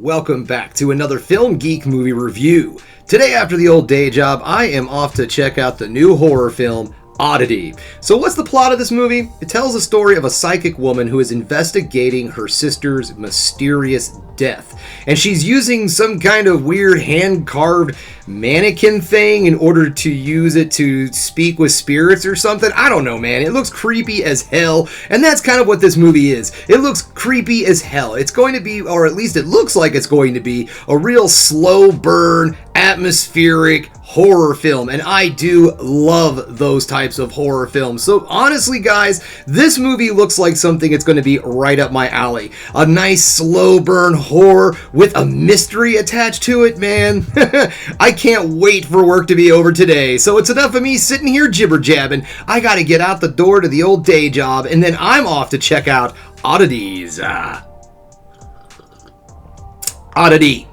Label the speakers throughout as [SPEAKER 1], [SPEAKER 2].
[SPEAKER 1] Welcome back to another Film Geek movie review. Today, after the old day job, I am off to check out the new horror film, Oddity. So what's the plot of this movie? It tells the story of a psychic woman who is investigating her sister's mysterious death. And she's using some kind of weird hand-carved mannequin thing in order to use it to speak with spirits or something. I don't know, man. It looks creepy as hell. And that's kind of what this movie is. It looks creepy as hell. It's going to be, or at least it looks like it's going to be, a real slow burn, atmospheric horror film. And I do love those types of horror films. So honestly, guys, this movie looks like something it's going to be right up my alley. A nice slow burn horror with a mystery attached to it, man. I can't wait for work to be over today. So it's enough of me sitting here jibber-jabbing. I gotta get out the door to the old day job, and then I'm off to check out Oddities. Oddity.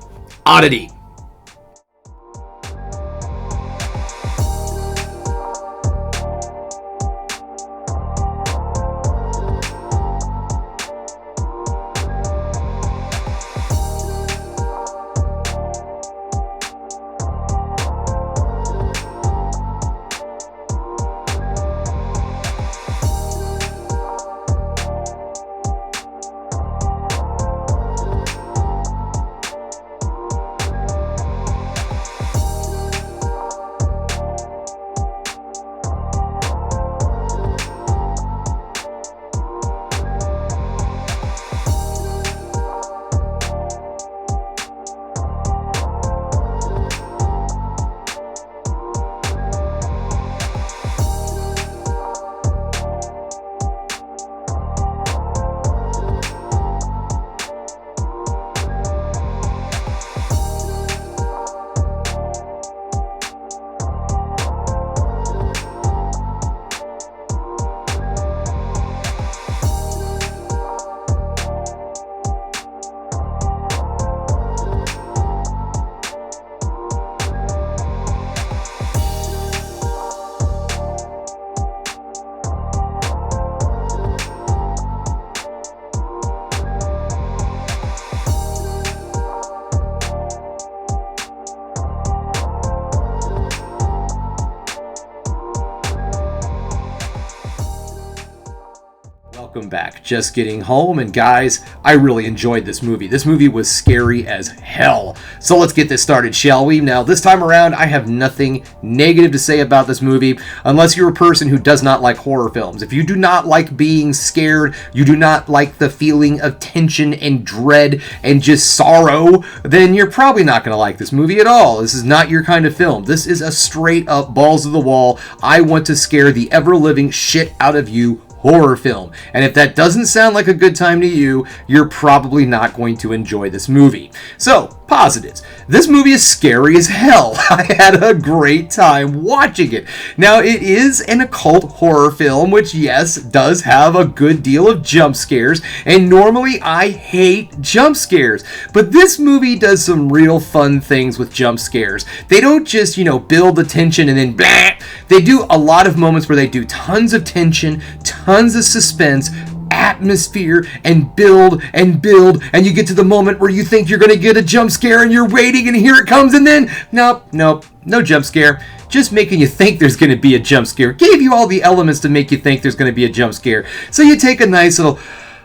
[SPEAKER 1] Welcome back. Just getting home, and guys, I really enjoyed this movie. This movie was scary as hell. So let's get this started, shall we? Now, this time around, I have nothing negative to say about this movie, unless you're a person who does not like horror films. If you do not like being scared, you do not like the feeling of tension and dread and just sorrow, then you're probably not going to like this movie at all. This is not your kind of film. This is a straight up balls to the wall, I want to scare the ever-living shit out of you horror film. And if that doesn't sound like a good time to you, you're probably not going to enjoy this movie. So, positives. This movie is scary as hell. I had a great time watching it. Now, it is an occult horror film, which, yes, does have a good deal of jump scares, and normally I hate jump scares, but this movie does some real fun things with jump scares. They don't just, build the tension and then blah. They do a lot of moments where they do tons of tension, tons of suspense, atmosphere, and build, and you get to the moment where you think you're going to get a jump scare and you're waiting and here it comes, and then nope, no jump scare. Just making you think there's going to be a jump scare. Gave you all the elements to make you think there's going to be a jump scare. So you take a nice little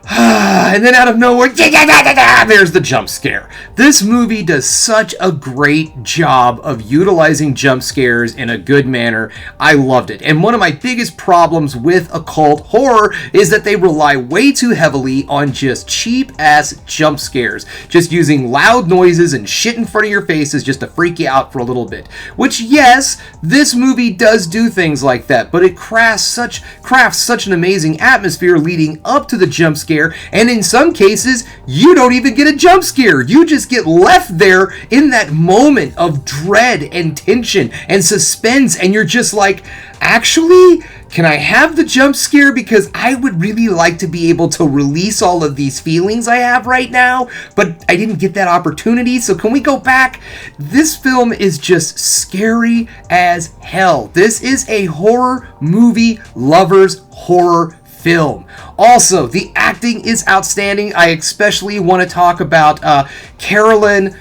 [SPEAKER 1] and then out of nowhere, there's the jump scare. This movie does such a great job of utilizing jump scares in a good manner. I loved it. And one of my biggest problems with occult horror is that they rely way too heavily on just cheap-ass jump scares. Just using loud noises and shit in front of your faces just to freak you out for a little bit. Which, yes, this movie does do things like that, but it crafts such an amazing atmosphere leading up to the jump scare, and in some cases, you don't even get a jump scare. You just get left there in that moment of dread and tension and suspense, and you're just like, actually, can I have the jump scare? Because I would really like to be able to release all of these feelings I have right now, but I didn't get that opportunity, so can we go back? This film is just scary as hell. This is a horror movie lover's horror film. Also, the acting is outstanding. I especially want to talk about Carolyn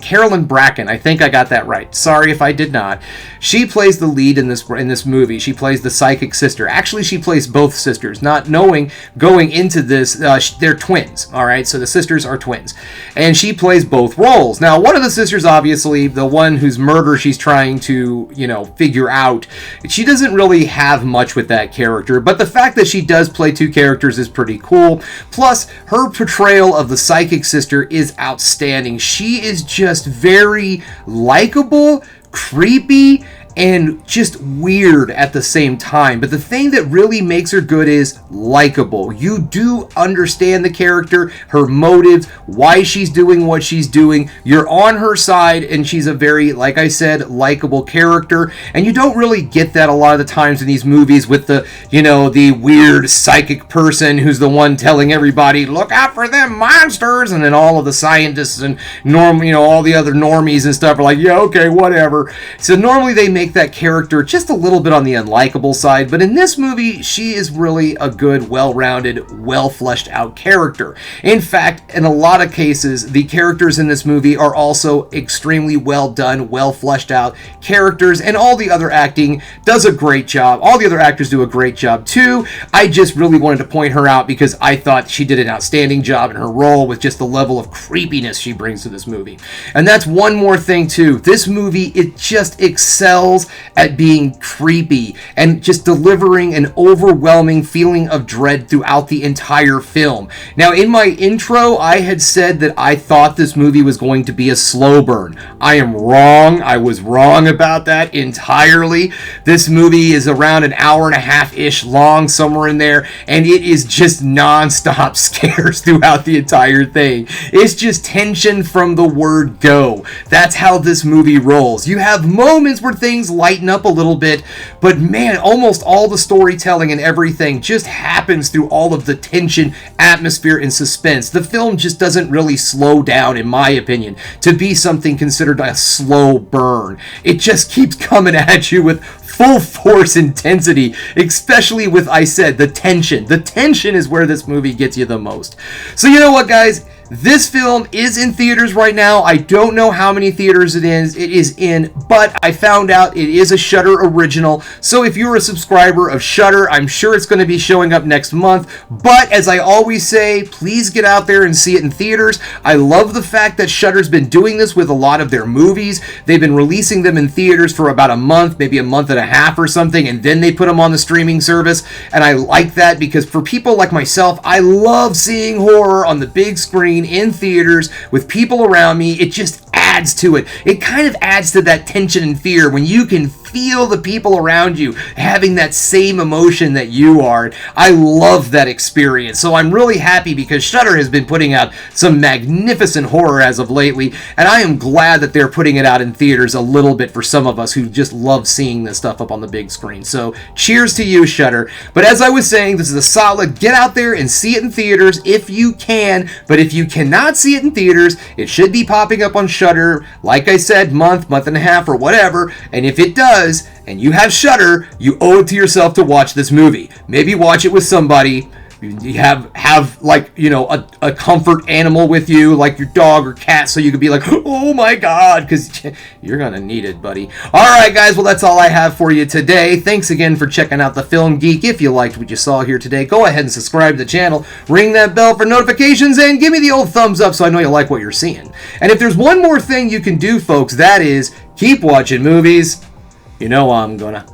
[SPEAKER 1] Carolyn Bracken. I think I got that right. Sorry if I did not. She plays the lead in this movie. She plays the psychic sister. Actually, she plays both sisters, not knowing going into this they're twins. All right, so the sisters are twins, and she plays both roles. Now, one of the sisters, obviously, the one whose murder she's trying to figure out, she doesn't really have much with that character. But the fact that she does play two characters is pretty cool. Plus, her portrayal of the psychic sister is outstanding. She is just very likable, creepy, and just weird at the same time. But the thing that really makes her good is likable. You do understand the character, her motives, why she's doing what she's doing. You're on her side, and she's a very, like I said, likable character. And you don't really get that a lot of the times in these movies with the, the weird psychic person who's the one telling everybody, look out for them monsters, and then all of the scientists and all the other normies and stuff are like, yeah, okay, whatever. So normally they make that character just a little bit on the unlikable side, but in this movie, she is really a good, well-rounded, well-fleshed out character. In fact, in a lot of cases, the characters in this movie are also extremely well done, well fleshed out characters, and all the other acting does a great job. All the other actors do a great job too. I just really wanted to point her out because I thought she did an outstanding job in her role with just the level of creepiness she brings to this movie. And that's one more thing too. This movie, it just excels at being creepy and just delivering an overwhelming feeling of dread throughout the entire film. Now, in my intro, I had said that I thought this movie was going to be a slow burn. I am wrong. I was wrong about that entirely. This movie is around an hour and a half-ish long, somewhere in there, and it is just non-stop scares throughout the entire thing. It's just tension from the word go. That's how this movie rolls. You have moments where things lighten up a little bit, but man, almost all the storytelling and everything just happens through all of the tension, atmosphere, and suspense. The film just doesn't really slow down, in my opinion, to be something considered a slow burn. It just keeps coming at you with full force intensity, especially with, I said, the tension. The tension is where this movie gets you the most. So you know what, guys? This film is in theaters right now. I don't know how many theaters it is in, but I found out it is a Shudder original. So if you're a subscriber of Shudder, I'm sure it's going to be showing up next month. But as I always say, please get out there and see it in theaters. I love the fact that Shudder's been doing this with a lot of their movies. They've been releasing them in theaters for about a month, maybe a month and a half or something, and then they put them on the streaming service. And I like that because for people like myself, I love seeing horror on the big screen in theaters with people around me. It just adds to it. It kind of adds to that tension and fear when you can feel the people around you having that same emotion that you are. I love that experience. So I'm really happy because Shudder has been putting out some magnificent horror as of lately, and I am glad that they're putting it out in theaters a little bit for some of us who just love seeing this stuff up on the big screen. So cheers to you, Shudder. But as I was saying, this is a solid get out there and see it in theaters if you can. But if you cannot see it in theaters, it should be popping up on Shudder, like I said, month and a half or whatever. And if it does, and you have Shudder, you owe it to yourself to watch this movie. Maybe watch it with somebody. You have like, a comfort animal with you, like your dog or cat, so you could be like, oh my god, because you're gonna need it, buddy. Alright guys, well that's all I have for you today. Thanks again for checking out the Film Geek. If you liked what you saw here today, go ahead and subscribe to the channel, ring that bell for notifications, and give me the old thumbs up so I know you like what you're seeing. And if there's one more thing you can do, folks, that is keep watching movies. You know I'm gonna.